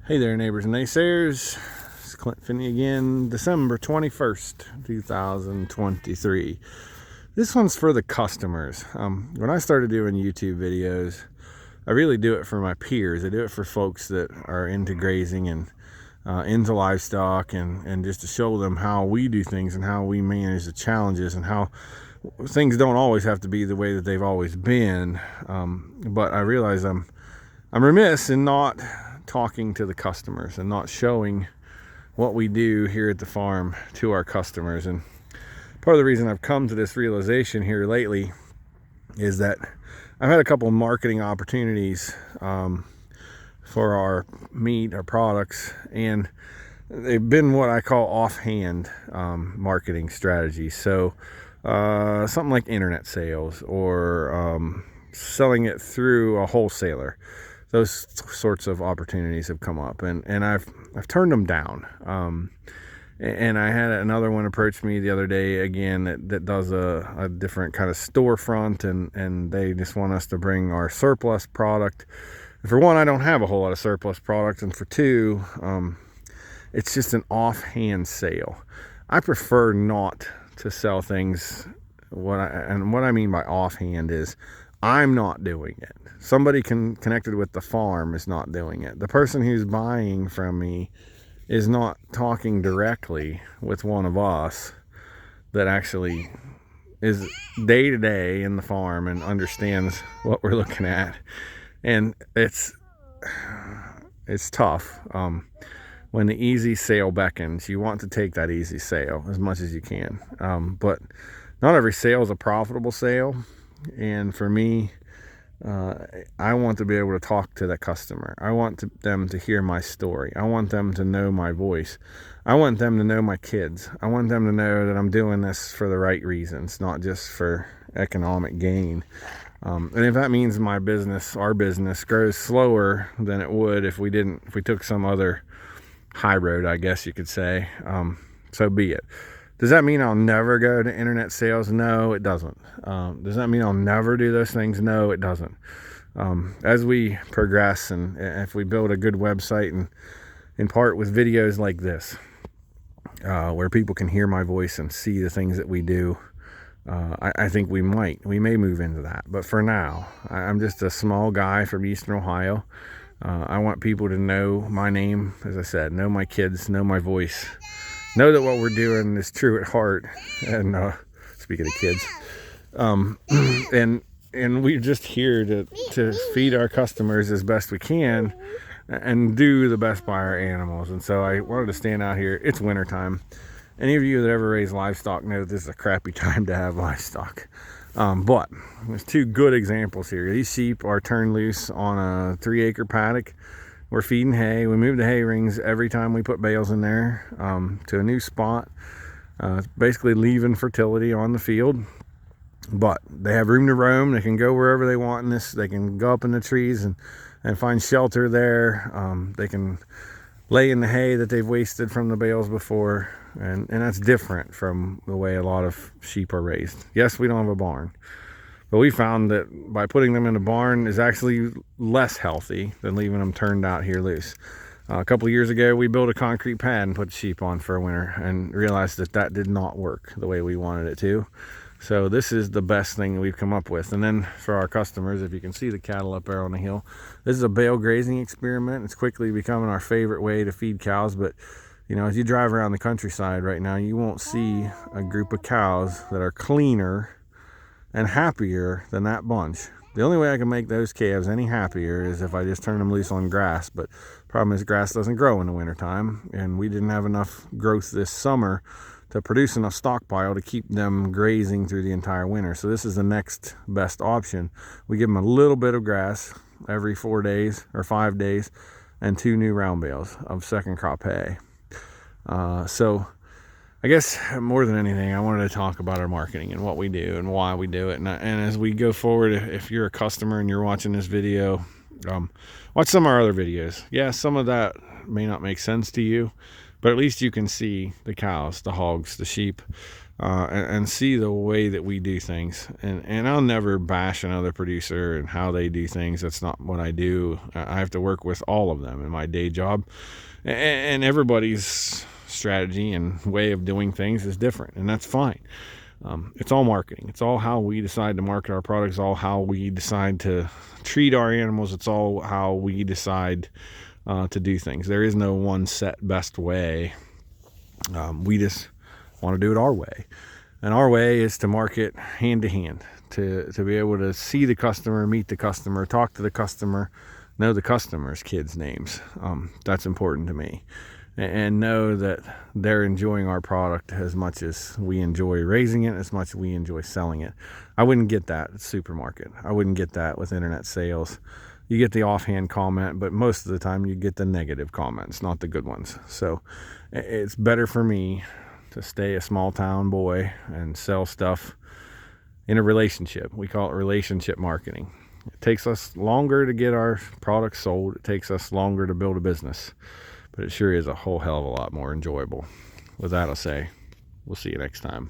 Hey there, neighbors and naysayers. It's Clint Finney again, December 21st, 2023. This one's for the customers. When I started doing YouTube videos, I really do it for my peers. I do it for folks that are into grazing and into livestock, and just to show them how we do things and how we manage the challenges and how things don't always have to be the way that they've always been. But I realize I'm remiss in not talking to the customers and not showing what we do here at the farm to our customers. And part of the reason I've come to this realization here lately is that I've had a couple of marketing opportunities for our meat, our products, and they've been what I call offhand marketing strategies. So something like internet sales or selling it through a wholesaler. Those sorts of opportunities have come up, and I've turned them down. And I had another one approach me the other day again that does a different kind of storefront, and they just want us to bring our surplus product. And for one, I don't have a whole lot of surplus product, and for two, it's just an offhand sale. I prefer not to sell things. What I mean by offhand is I'm not doing it. Somebody connected with the farm is not doing it. The person who's buying from me is not talking directly with one of us that actually is day to day in the farm and understands what we're looking at. And it's tough. When the easy sale beckons, you want to take that easy sale as much as you can. But not every sale is a profitable sale. And for me, I want to be able to talk to the customer. I want them to hear my story. I want them to know my voice. I want them to know my kids. I want them to know that I'm doing this for the right reasons, not just for economic gain. And if that means our business grows slower than it would if we took some other high road, I guess you could say, so be it. Does that mean I'll never go to internet sales? No, it doesn't. Does that mean I'll never do those things? No, it doesn't. As we progress, and if we build a good website, and in part with videos like this, where people can hear my voice and see the things that we do, I think we may move into that. But for now, I'm just a small guy from Eastern Ohio. I want people to know my name, as I said, know my kids, know my voice. Know that what we're doing is true at heart. And speaking of kids, and we're just here to feed our customers as best we can and do the best by our animals. And so I wanted to stand out here. It's wintertime. Any of you that ever raise livestock know that this is a crappy time to have livestock. But there's two good examples here. These sheep are turned loose on a 3-acre paddock. We're feeding hay. We move the hay rings every time we put bales in there to a new spot. Basically leaving fertility on the field. But they have room to roam. They can go wherever they want in this. They can go up in the trees and find shelter there. They can lay in the hay that they've wasted from the bales before. And that's different from the way a lot of sheep are raised. Yes, we don't have a barn. But we found that by putting them in a barn is actually less healthy than leaving them turned out here loose. A couple of years ago, we built a concrete pad and put sheep on for a winter and realized that did not work the way we wanted it to. So this is the best thing we've come up with. And then for our customers, if you can see the cattle up there on the hill, this is a bale grazing experiment. It's quickly becoming our favorite way to feed cows. But you know, as you drive around the countryside right now, you won't see a group of cows that are cleaner and happier than that bunch. The only way I can make those calves any happier is if I just turn them loose on grass. But the problem is grass doesn't grow in the wintertime, and we didn't have enough growth this summer to produce enough stockpile to keep them grazing through the entire winter. So this is the next best option. We give them a little bit of grass every 4 days or 5 days and 2 new round bales of second crop hay. So I guess more than anything, I wanted to talk about our marketing and what we do and why we do it. And as we go forward, if you're a customer and you're watching this video, watch some of our other videos. Yeah, some of that may not make sense to you, but at least you can see the cows, the hogs, the sheep, and see the way that we do things. And I'll never bash another producer and how they do things. That's not what I do. I have to work with all of them in my day job, and everybody's strategy and way of doing things is different, and that's fine. It's all marketing. It's all how we decide to market our products, all how we decide to treat our animals. It's all how we decide to do things. There is no one set best way. We just want to do it our way. And our way is to market hand to hand, to be able to see the customer, meet the customer, talk to the customer, know the customer's kids' names. That's important to me. And know that they're enjoying our product as much as we enjoy raising it, as much as we enjoy selling it. I wouldn't get that at supermarket. I wouldn't get that with internet sales. You get the offhand comment, but most of the time you get the negative comments, not the good ones. So it's better for me to stay a small town boy and sell stuff in a relationship. We call it relationship marketing. It takes us longer to get our products sold. It takes us longer to build a business, but it sure is a whole hell of a lot more enjoyable. With that, I'll say, we'll see you next time.